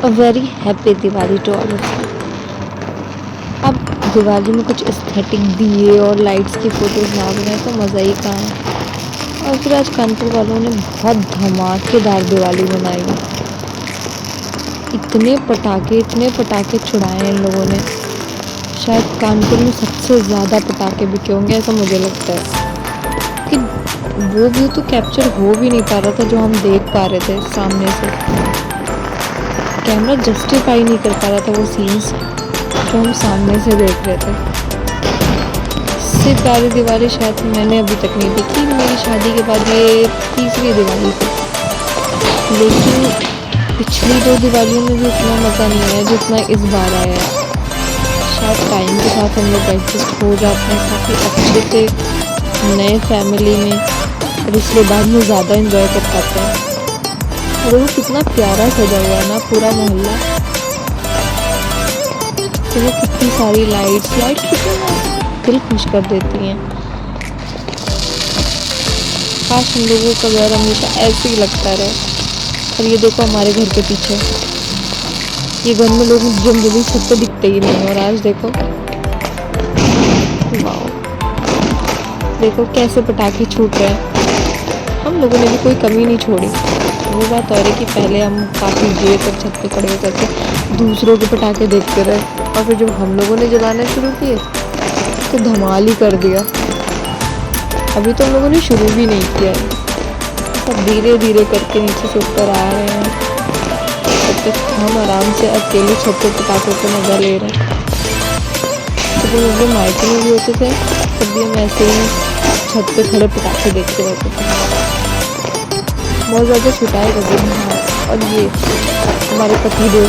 A very happy Diwali to all of you. अब दिवाली में कुछ एस्थेटिक दिए और लाइट्स की फोटोज ना बनाए तो मज़ा ही कहाँ है। और फिर आज कानपुर वालों ने बहुत धमाकेदार दिवाली मनाई। इतने पटाखे छुड़ाए हैं इन लोगों ने। शायद कानपुर में सबसे ज़्यादा पटाखे बिके होंगे ऐसा मुझे लगता है, कि वो व्यू तो कैप्चर हो भी नहीं पा रहा था जो हम देख पा रहे थे सामने से। कैमरा जस्टिफाई नहीं कर पा रहा था वो सीन्स जो हम सामने से देख रहे थे। इससे प्यारी दिवाली शायद मैंने अभी तक नहीं देखी। मेरी शादी के बाद ये तीसरी दिवाली थी, लेकिन पिछली दो दिवालियों में भी उतना मज़ा नहीं आया जितना इस बार आया है। शायद टाइम के साथ हम लोग एडजस्ट हो जाते हैं काफ़ी अच्छे से नए फैमिली में, और इसलिए बाद में ज़्यादा इन्जॉय कर पाते हैं। और वो कितना प्यारा सजा हुआ है ना पूरा मोहल्ला। तो वो कितनी सारी लाइट्स कितनी दिल खुश कर देती हैं। काश हम लोगों का घर हमेशा ऐसे ही लगता रहे। और ये देखो हमारे घर के पीछे, ये घर में लोग जनरली छत पे दिखते ही नहीं, और आज देखो, वाओ, देखो कैसे पटाखे छूट रहे हैं। हम लोगों ने भी कोई कमी नहीं छोड़ी। वो बात और है कि पहले हम काफ़ी देर तक छत पे खड़े होकर के दूसरों के पटाखे देखते रहे, और फिर जब हम लोगों ने जलाना शुरू किए तो धमाल ही कर दिया। अभी तो हम लोगों ने शुरू भी नहीं किया है, सब धीरे धीरे करके नीचे से ऊपर आ रहे हैं। तब तक हम आराम से अकेले छत पे पटाखों का मज़ा ले रहे हैं। तो जब हम लोग मायके में भी होते थे तब भी हम ऐसे ही छत पे खड़े पटाखे देखते रहते थे, बहुत ज़्यादा छुटाए करते थे। हाँ, और ये हमारे पति देव,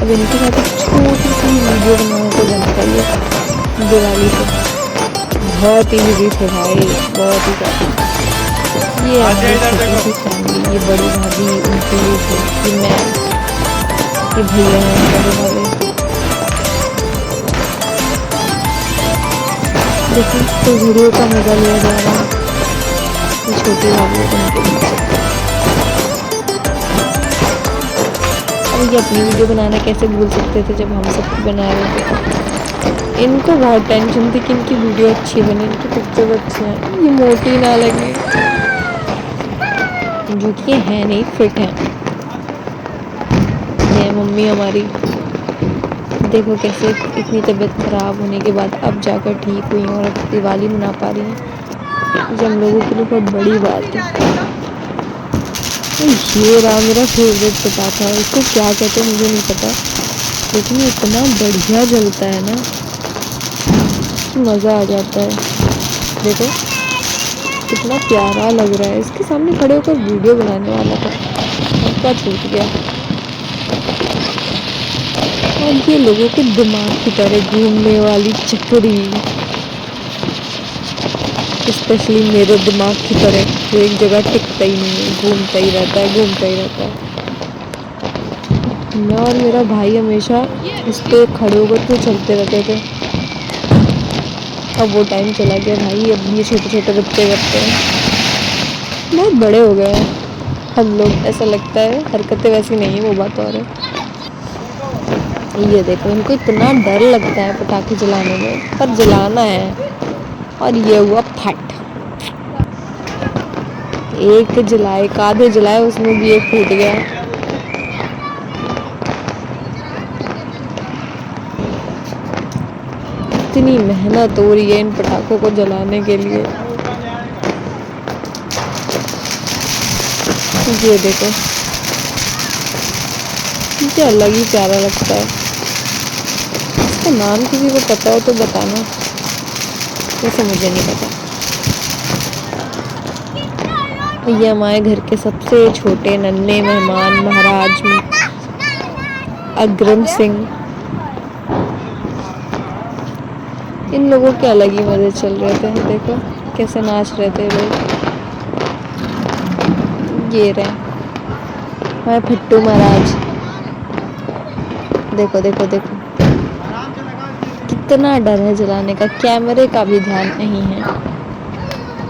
अब इनके साथ एक छोटी सी वीडियो बनाने को बनता है दिवाली पे। बहुत ही बिजी थे भाई, बहुत ही ज़्यादा। ये हमारी छोटी सी फैमिली, ये बड़ी भाभी, उनके लिए थे, ये मैं, ये भैया हैं बड़े वाले। लेकिन तो वीडियो का मज़ा लिया जा रहा है ये छोटी भाभी को। अब ये अपनी वीडियो बनाना कैसे भूल सकते थे जब हम सब बना रहे थे। इनको बहुत टेंशन थी कि इनकी वीडियो अच्छी बने, इनकी पिक्चर अच्छी है, ये मोटी ना लगे, जो कि है नहीं, फिट है। ये मम्मी हमारी, देखो कैसे इतनी तबीयत ख़राब होने के बाद अब जाकर ठीक हुई और अब दिवाली मना पा रही हैं, जो हम लोगों के लिए बहुत बड़ी बात है। ये रहा मेरा फेवरेट पटाखा, इसको क्या कहते हैं मुझे नहीं पता, लेकिन ये इतना बढ़िया जलता है ना, मज़ा आ जाता है। देखो कितना प्यारा लग रहा है। इसके सामने खड़े होकर वीडियो बनाने वाला था, उनका छूट गया। और ये लोगों के दिमाग की तरह घूमने वाली चक्री, स्पेशली मेरे दिमाग की तरह, जो एक जगह टिकता ही नहीं है, घूमता ही रहता है, घूमता ही रहता है। मैं और मेरा भाई हमेशा इस पे खड़े होकर के चलते रहते थे। अब वो टाइम चला गया भाई, अब ये छोटे छोटे बच्चे करते हैं, बहुत बड़े हो गए हैं हम लोग, ऐसा लगता है। हरकतें वैसी नहीं है, वो बात और है। ये देखो इनको इतना डर लगता है पटाखे जलाने में, पर जलाना है। और ये हुआ फट, एक जलाए, आधे जलाए, उसमें भी एक फूट गया। इतनी मेहनत हो रही है इन पटाखों को जलाने के लिए। ये देखो, मुझे अलग ही प्यारा लगता है। इसका नाम किसी को पता हो तो बताना, वैसे मुझे नहीं पता। ये हमारे घर के सबसे छोटे नन्हे मेहमान महाराज अग्रम सिंह, इन लोगों के अलग ही मज़े चल रहे थे। देखो कैसे नाच रहे थे लोग। ये रहे हमारे फट्टू महाराज, देखो देखो देखो, कितना डर है जलाने का, कैमरे का भी ध्यान नहीं है,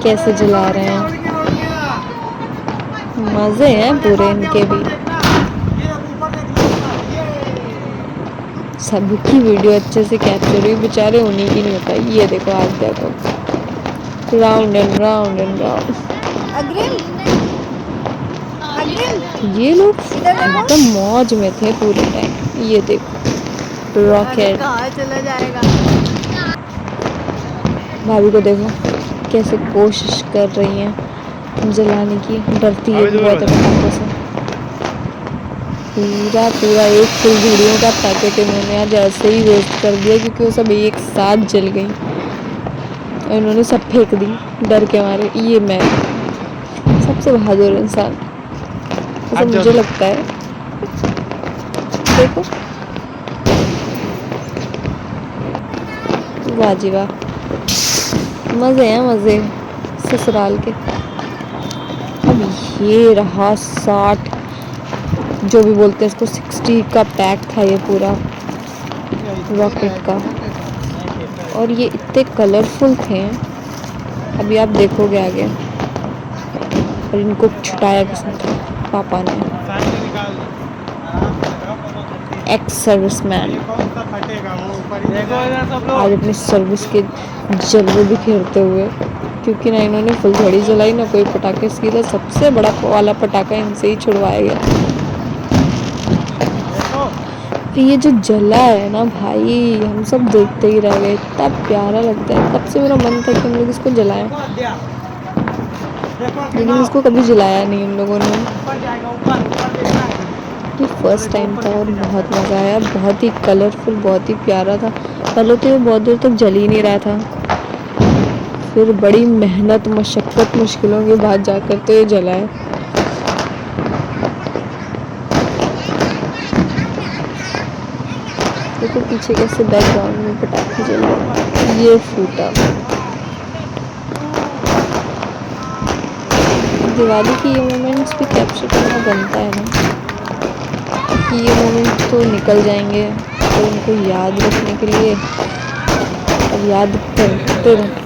कैसे जला रहे हैं। मज़े हैं पूरे इनके भी। सबकी वीडियो अच्छे से कैप्चर हुई, बेचारे उन्हीं की नहीं होता। ये देखो आज देखो, round and round and round. अग्रिम अग्रिम ये लोग इधर देखो। एकदम मौज में थे पूरे टाइम। ये देखो अरे रॉकेट। कहाँ चला जाएगा। भाभी को देखो कैसे कोशिश कर रही हैं जलाने की, डरती है भी बहुत है पटाखों से। पूरा पूरा एक फुलझड़ियों का पैकेट इन्होंने आज ऐसे ही वेस्ट कर दिया, क्योंकि वो सब एक साथ जल गई और इन्होंने सब फेंक दी डर के मारे। ये मैं सबसे बहादुर इंसान ऐसा मुझे लगता है। देखो वाह जी वाह, मज़े हैं मज़े ससुराल के। अब ये रहा 60, जो भी बोलते हैं इसको, 60 का पैक था ये पूरा रॉकेट का, और ये इतने कलरफुल थे। अभी आप देखोगे आगे। और इनको छुटाया किसने था? पापा ने। एक्स सर्विसमैन आज अपनी सर्विस के जलवे बिखेरते हुए, क्योंकि ना इन्होंने फुलझड़ी जलाई ना कोई पटाखे, सीधा सबसे बड़ा वाला पटाखा इनसे ही छुड़वाया गया। ये जो जला है ना भाई, हम सब देखते ही रह गए, इतना प्यारा लगता है। तब से मेरा मन था कि हम लोग इसको जलाएं, लेकिन इसको कभी जलाया नहीं उन लोगों ने। ये फर्स्ट टाइम था और बहुत मज़ा आया, बहुत ही कलरफुल, बहुत ही प्यारा था। पहले तो ये बहुत देर तक जल ही नहीं रहा था, फिर बड़ी मेहनत मशक्क़त मुश्किलों के बाद जाकर तो ये जला है। देखो पीछे कैसे बैकग्राउंड में पटाखे जल रहे। ये फूटा। दिवाली की ये मोमेंट्स भी कैप्चर करना बनता है ना, कि ये मोमेंट तो निकल जाएंगे, तो उनको याद रखने के लिए अब याद करते रहते